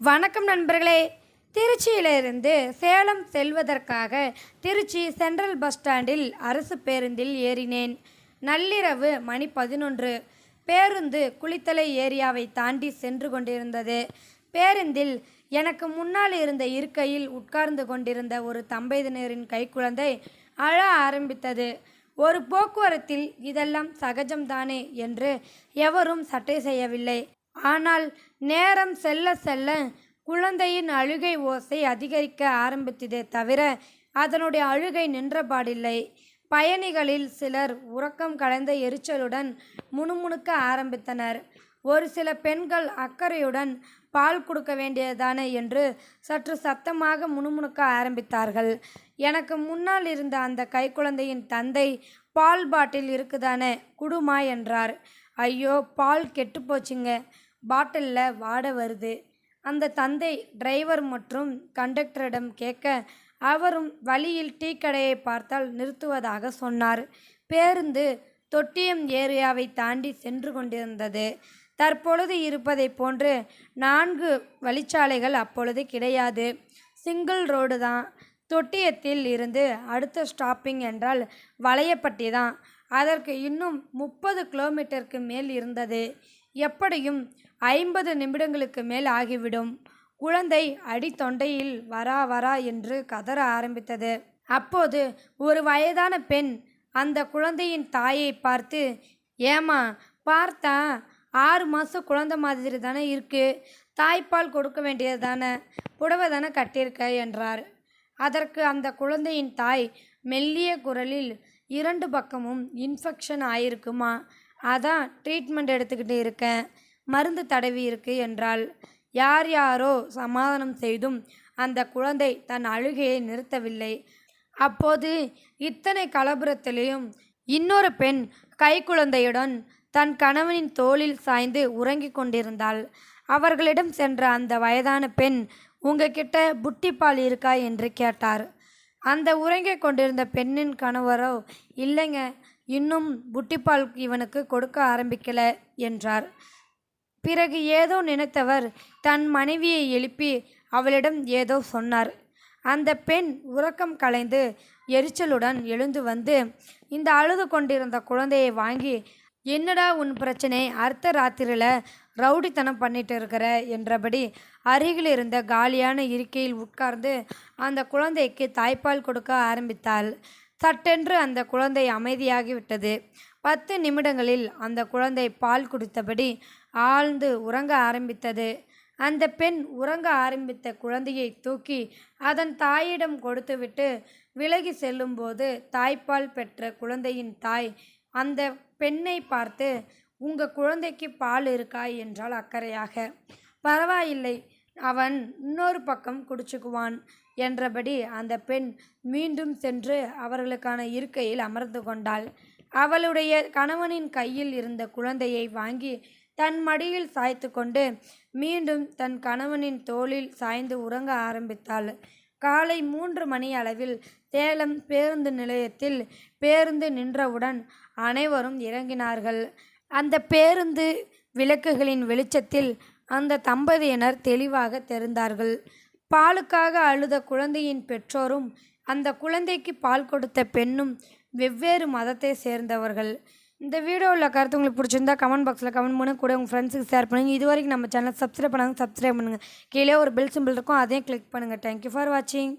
வணக்கம் நண்பர்களே. திருச்சியிலிருந்து சேலம் செல்வதற்காக திருச்சி சென்ட்ரல் பஸ் ஸ்டாண்டில் அரசு பேருந்தில் ஏறினேன். நள்ளிரவு மணி 11. பேருந்து குளித்தலை ஏரியாவை தாண்டி சென்று கொண்டிருந்தது. பேருந்தில் எனக்கு முன்னால் இருந்த இருக்கையில் உட்கார்ந்து கொண்டிருந்த ஒரு தம்பதியினரின் கைக்குழந்தை அழ ஆரம்பித்தது. ஒரு போக்குவரத்தில் இதெல்லாம் சகஜம்தானே என்று எவரும் சட்டை செய்யவில்லை. ஆனால் நேரம் செல்ல செல்ல குழந்தையின் அழுகை ஓசை அதிகரிக்க ஆரம்பித்ததே தவிர அதனுடைய அழுகை நின்றபாடில்லை. பயணிகளில் சிலர் உறக்கம் கலைந்த எரிச்சலுடன் முணுமுணுக்க ஆரம்பித்தனர். ஒரு சில பெண்கள் அக்கறையுடன் பால் கொடுக்க வேண்டியதானே என்று சற்று சத்தமாக முணுமுணுக்க ஆரம்பித்தார்கள். எனக்கு முன்னால் இருந்த அந்த கைக்குழந்தையின் தந்தை பால் பாட்டில் இருக்குதானே குடுமா என்றார். ஐயோ, பால் கெட்டு போச்சுங்க, பாட்டிலில் வாட வருது. அந்த தந்தை டிரைவர் மற்றும் கண்டக்டரிடம் கேட்க அவரும் வழியில் டீ கடையை பார்த்தால் நிறுத்துவதாக சொன்னார். பேருந்து தொட்டியம் ஏரியாவை தாண்டி சென்று கொண்டிருந்தது. தற்பொழுது இருப்பதை போன்று 4 வழிச்சாலைகள் அப்பொழுது கிடையாது. சிங்கிள் ரோடு தான். தொட்டியத்தில் இருந்து அடுத்த ஸ்டாப்பிங் என்றால் வளையப்பட்டி தான். அதற்கு இன்னும் 30 கிலோமீட்டருக்கு மேல் இருந்தது. எப்படியும் 50 நிமிடங்களுக்கு மேல் ஆகிவிடும். குழந்தை அடித்தொண்டையில் வரா வரா என்று கதற ஆரம்பித்தது. அப்போது ஒரு வயதான பெண் அந்த குழந்தையின் தாயை பார்த்து, ஏமா பார்த்தா 6 மாதம் குழந்தை மாதிரி தானே இருக்கு, தாய்ப்பால் கொடுக்க வேண்டியது தானே, புடவை தானே கட்டியிருக்க என்றார். அதற்கு அந்த குழந்தையின் தாய் மெல்லிய குரலில், 2 பக்கமும் இன்ஃபெக்ஷன் ஆயிருக்குமா, அதான் ட்ரீட்மெண்ட் எடுத்துக்கிட்டு இருக்கேன், மருந்து தடவி இருக்கு என்றாள். யார் யாரோ சமாதானம் செய்தும் அந்த குழந்தை தன் அழுகையை நிறுத்தவில்லை. அப்போது இத்தனை கலபுரத்திலேயும் இன்னொரு பெண் கைக்குழந்தையுடன் தன் கணவனின் தோளில் சாய்ந்து உறங்கிக் கொண்டிருந்தாள். அவர்களிடம் சென்ற அந்த வயதான பெண், உங்ககிட்ட புட்டிப்பால் இருக்கா என்று கேட்டார். அந்த உறங்கிக் கொண்டிருந்த பெண்ணின் கணவரோ, இல்லைங்க, இன்னும் புட்டிப்பால் இவனுக்கு கொடுக்க ஆரம்பிக்கல என்றார். பிறகு ஏதோ நினைத்தவர் தன் மனைவியை எழுப்பி அவளிடம் ஏதோ சொன்னார். அந்த பெண் உறக்கம் கலைந்து எரிச்சலுடன் எழுந்து வந்து இந்த அழுது கொண்டிருந்த குழந்தையை வாங்கி, என்னடா உன் பிரச்சனை, அர்த்த ராத்திரியில் ரவுடித்தனம் பண்ணிட்டு இருக்கிற என்றபடி அருகில் இருந்த காலியான இருக்கையில் உட்கார்ந்து அந்த குழந்தைக்கு தாய்ப்பால் கொடுக்க ஆரம்பித்தாள். சட்டென்று அந்த குழந்தை அமைதியாகிவிட்டது. 10 நிமிடங்களில் அந்த குழந்தை பால் குடித்தபடி ஆழ்ந்து உறங்க ஆரம்பித்தது. அந்த பெண் உறங்க ஆரம்பித்த குழந்தையை தூக்கி அதன் தாயிடம் கொடுத்துவிட்டு விலகி செல்லும்போது தாய்ப்பால் பெற்ற குழந்தையின் தாய் அந்த பெண்ணை பார்த்து, உங்கள் குழந்தைக்கு பால் இருக்கா என்றால் அக்கறையாக. பரவாயில்லை, அவன் இன்னொரு பக்கம் குடிச்சுக்குவான் என்றபடி அந்த பெண் மீண்டும் சென்று அவர்களுக்கான இருக்கையில் அமர்ந்து கொண்டாள். அவளுடைய கணவனின் கையில் இருந்த குழந்தையை வாங்கி தன் மடியில் சாய்த்து கொண்டு மீண்டும் தன் கணவனின் தோளில் சாய்ந்து உறங்க ஆரம்பித்தாள். காலை 3 மணி அளவில் சேலம் பேருந்து நிலையத்தில் பேருந்து நின்றவுடன் அனைவரும் இறங்கினார்கள். அந்த பேருந்து விளக்குகளின் வெளிச்சத்தில் அந்த தம்பதியினர் தெளிவாக தெரிந்தார்கள். பாலுக்காக அழுத குழந்தையின் பெற்றோரும் அந்த குழந்தைக்கு பால் கொடுத்த பெண்ணும் வெவ்வேறு மதத்தை சேர்ந்தவர்கள். இந்த வீடியோவில் கருத்து உங்களுக்கு பிடிச்சிருந்தா கமெண்ட் பாக்ஸில் கமெண்ட் பண்ணி கூட உங்கள் ஃப்ரெண்ட்ஸுக்கு ஷேர் பண்ணுங்கள். இது வரைக்கும் நம்ம சேனலை சப்ஸ்கிரைப் பண்ணுங்கள். கீழே ஒரு பெல் சிம்பிள் இருக்கும், அதையும் கிளிக் பண்ணுங்கள். தேங்க்யூ ஃபார் வாட்சிங்.